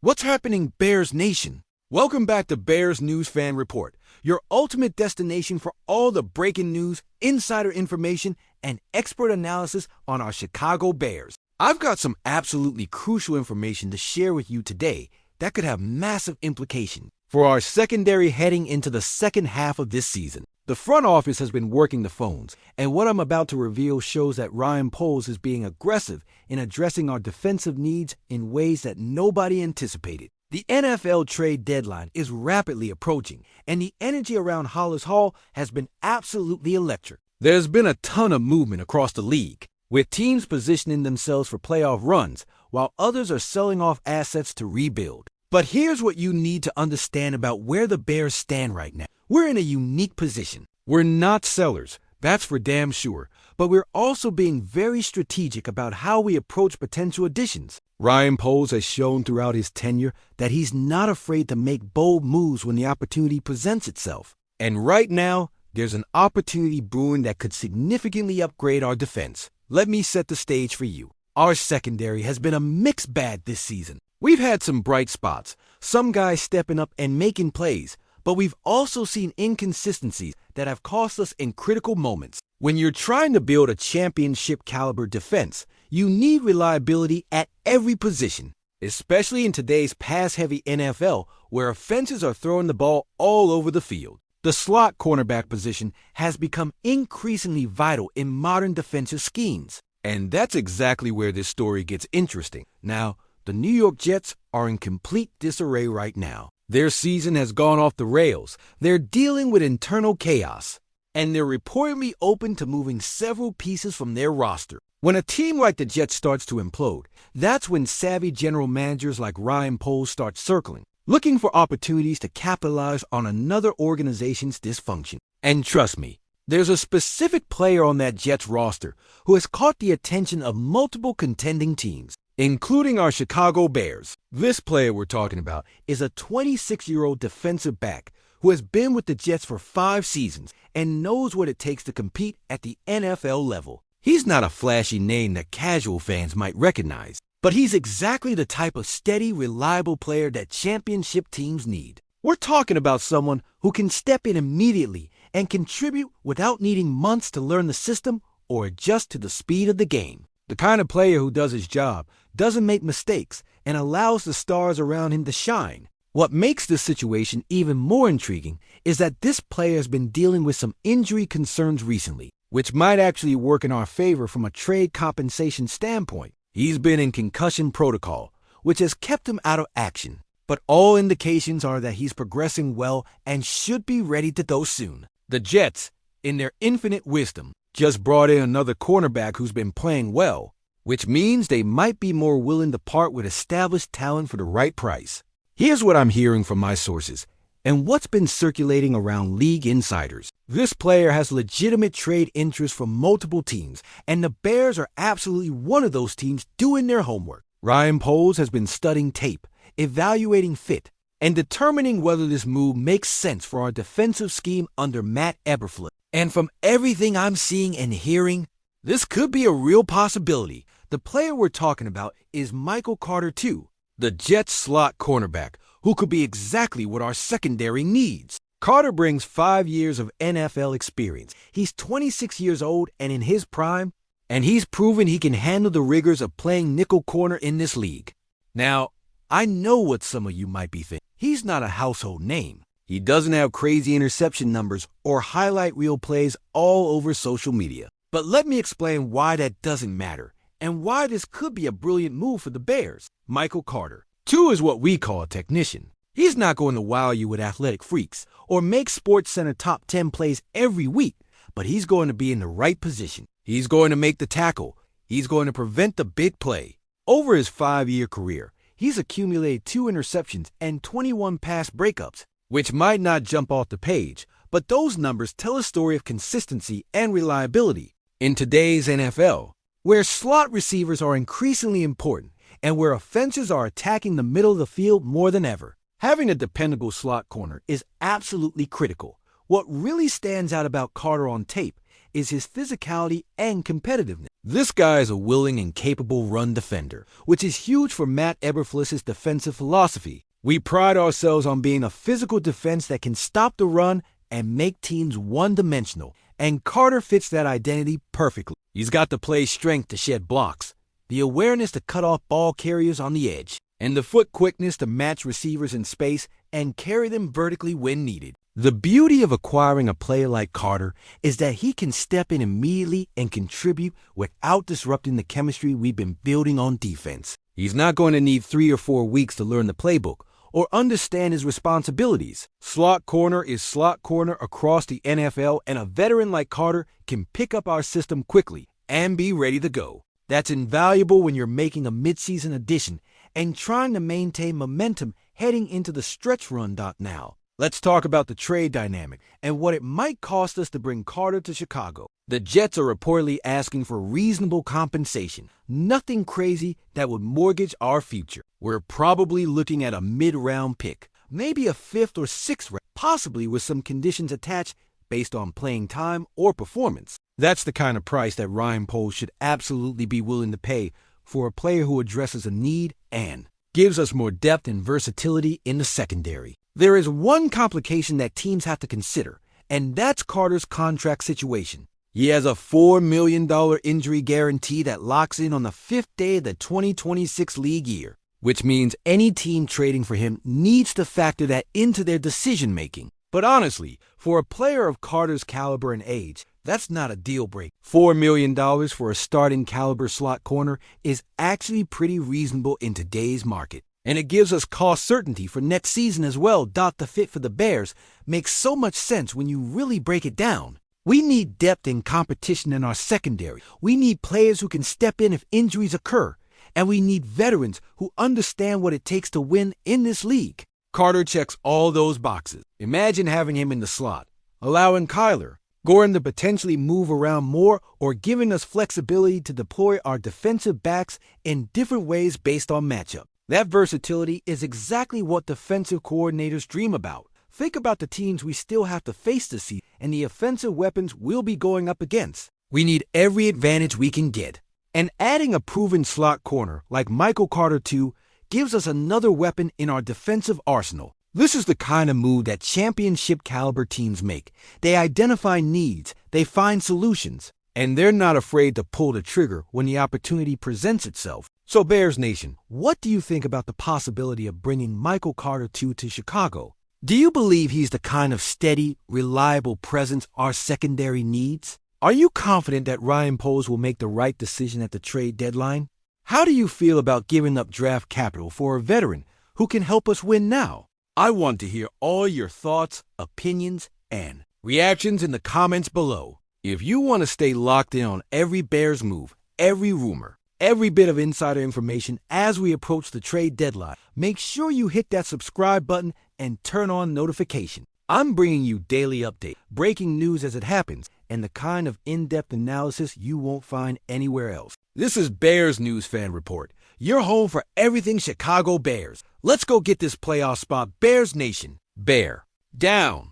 What's happening, Bears Nation? Welcome back to Bears News Fan Report, your ultimate destination for all the breaking news, insider information, and expert analysis on our Chicago Bears. I've got some absolutely crucial information to share with you today that could have massive implications for our secondary heading into the second half of this season. The front office has been working the phones, and what I'm about to reveal shows that Ryan Poles is being aggressive in addressing our defensive needs in ways that nobody anticipated. The NFL trade deadline is rapidly approaching, and the energy around Halas Hall has been absolutely electric. There's been a ton of movement across the league, with teams positioning themselves for playoff runs, while others are selling off assets to rebuild. But here's what you need to understand about where the Bears stand right now. We're in a unique position. We're not sellers, that's for damn sure, but we're also being very strategic about how we approach potential additions. Ryan Poles has shown throughout his tenure that he's not afraid to make bold moves when the opportunity presents itself. And right now, there's an opportunity brewing that could significantly upgrade our defense. Let me set the stage for you. Our secondary has been a mixed bag this season. We've had some bright spots, some guys stepping up and making plays, but we've also seen inconsistencies that have cost us in critical moments. When you're trying to build a championship-caliber defense, you need reliability at every position, especially in today's pass-heavy NFL where offenses are throwing the ball all over the field. The slot cornerback position has become increasingly vital in modern defensive schemes. And that's exactly where this story gets interesting. Now, the New York Jets are in complete disarray right now. Their season has gone off the rails. They're dealing with internal chaos, and they're reportedly open to moving several pieces from their roster. When a team like the Jets starts to implode, that's when savvy general managers like Ryan Poles start circling, looking for opportunities to capitalize on another organization's dysfunction. And trust me, there's a specific player on that Jets roster who has caught the attention of multiple contending teams, including our Chicago Bears. This player we're talking about is a 26-year-old defensive back who has been with the Jets for 5 seasons and knows what it takes to compete at the NFL level. He's not a flashy name that casual fans might recognize, but he's exactly the type of steady, reliable player that championship teams need. We're talking about someone who can step in immediately and contribute without needing months to learn the system or adjust to the speed of the game. The kind of player who does his job, doesn't make mistakes, and allows the stars around him to shine. What makes this situation even more intriguing is that this player has been dealing with some injury concerns recently, which might actually work in our favor from a trade compensation standpoint. He's been in concussion protocol, which has kept him out of action, but all indications are that he's progressing well and should be ready to go soon. The Jets, in their infinite wisdom, just brought in another cornerback who's been playing well, which means they might be more willing to part with established talent for the right price. Here's what I'm hearing from my sources and what's been circulating around league insiders. This player has legitimate trade interest from multiple teams, and the Bears are absolutely one of those teams doing their homework. Ryan Poles has been studying tape, evaluating fit, and determining whether this move makes sense for our defensive scheme under Matt Eberflus. And from everything I'm seeing and hearing, this could be a real possibility. The player we're talking about is Michael Carter II, the Jets slot cornerback, who could be exactly what our secondary needs. Carter brings 5 years of NFL experience. He's 26 years old and in his prime, and he's proven he can handle the rigors of playing nickel corner in this league. Now, I know what some of you might be thinking. He's not a household name. He doesn't have crazy interception numbers or highlight reel plays all over social media. But let me explain why that doesn't matter and why this could be a brilliant move for the Bears. Michael Carter II is what we call a technician. He's not going to wow you with athletic freaks or make SportsCenter top 10 plays every week, but he's going to be in the right position. He's going to make the tackle. He's going to prevent the big play. Over his 5-year career, he's accumulated 2 interceptions and 21 pass breakups, which might not jump off the page, but those numbers tell a story of consistency and reliability. In today's NFL, where slot receivers are increasingly important and where offenses are attacking the middle of the field more than ever, having a dependable slot corner is absolutely critical. What really stands out about Carter on tape is his physicality and competitiveness. This guy is a willing and capable run defender, which is huge for Matt Eberflus' defensive philosophy. We pride ourselves on being a physical defense that can stop the run and make teams one-dimensional, and Carter fits that identity perfectly. He's got the play strength to shed blocks, the awareness to cut off ball carriers on the edge, and the foot quickness to match receivers in space and carry them vertically when needed. The beauty of acquiring a player like Carter is that he can step in immediately and contribute without disrupting the chemistry we've been building on defense. He's not going to need 3 or 4 weeks to learn the playbook or understand his responsibilities. Slot corner is slot corner across the NFL, and a veteran like Carter can pick up our system quickly and be ready to go. That's invaluable when you're making a midseason addition and trying to maintain momentum heading into the stretch run. Now, let's talk about the trade dynamic and what it might cost us to bring Carter to Chicago. The Jets are reportedly asking for reasonable compensation, nothing crazy that would mortgage our future. We're probably looking at a mid-round pick, maybe a 5th or 6th round, possibly with some conditions attached based on playing time or performance. That's the kind of price that Ryan Poles should absolutely be willing to pay for a player who addresses a need and gives us more depth and versatility in the secondary. There is one complication that teams have to consider, and that's Carter's contract situation. He has a $4 million injury guarantee that locks in on the 5th day of the 2026 league year, which means any team trading for him needs to factor that into their decision-making. But honestly, for a player of Carter's caliber and age, that's not a deal breaker. $4 million for a starting caliber slot corner is actually pretty reasonable in today's market. And it gives us cost certainty for next season as well. The fit for the Bears makes so much sense when you really break it down. We need depth and competition in our secondary. We need players who can step in if injuries occur. And we need veterans who understand what it takes to win in this league. Carter checks all those boxes. Imagine having him in the slot, allowing Kyler Gordon to potentially move around more, or giving us flexibility to deploy our defensive backs in different ways based on matchup. That versatility is exactly what defensive coordinators dream about. Think about the teams we still have to face this season and the offensive weapons we'll be going up against. We need every advantage we can get. And adding a proven slot corner like Michael Carter II gives us another weapon in our defensive arsenal. This is the kind of move that championship caliber teams make. They identify needs, they find solutions, and they're not afraid to pull the trigger when the opportunity presents itself. So Bears Nation, what do you think about the possibility of bringing Michael Carter II to Chicago? Do you believe he's the kind of steady, reliable presence our secondary needs? Are you confident that Ryan Poles will make the right decision at the trade deadline? How do you feel about giving up draft capital for a veteran who can help us win now? I want to hear all your thoughts, opinions, and reactions in the comments below. If you want to stay locked in on every Bears move, every rumor, every bit of insider information as we approach the trade deadline, make sure you hit that subscribe button and turn on notifications. I'm bringing you daily updates, breaking news as it happens, and the kind of in-depth analysis you won't find anywhere else. This is Bears News Fan Report, your home for everything Chicago Bears. Let's go get this playoff spot, Bears Nation. Bear down.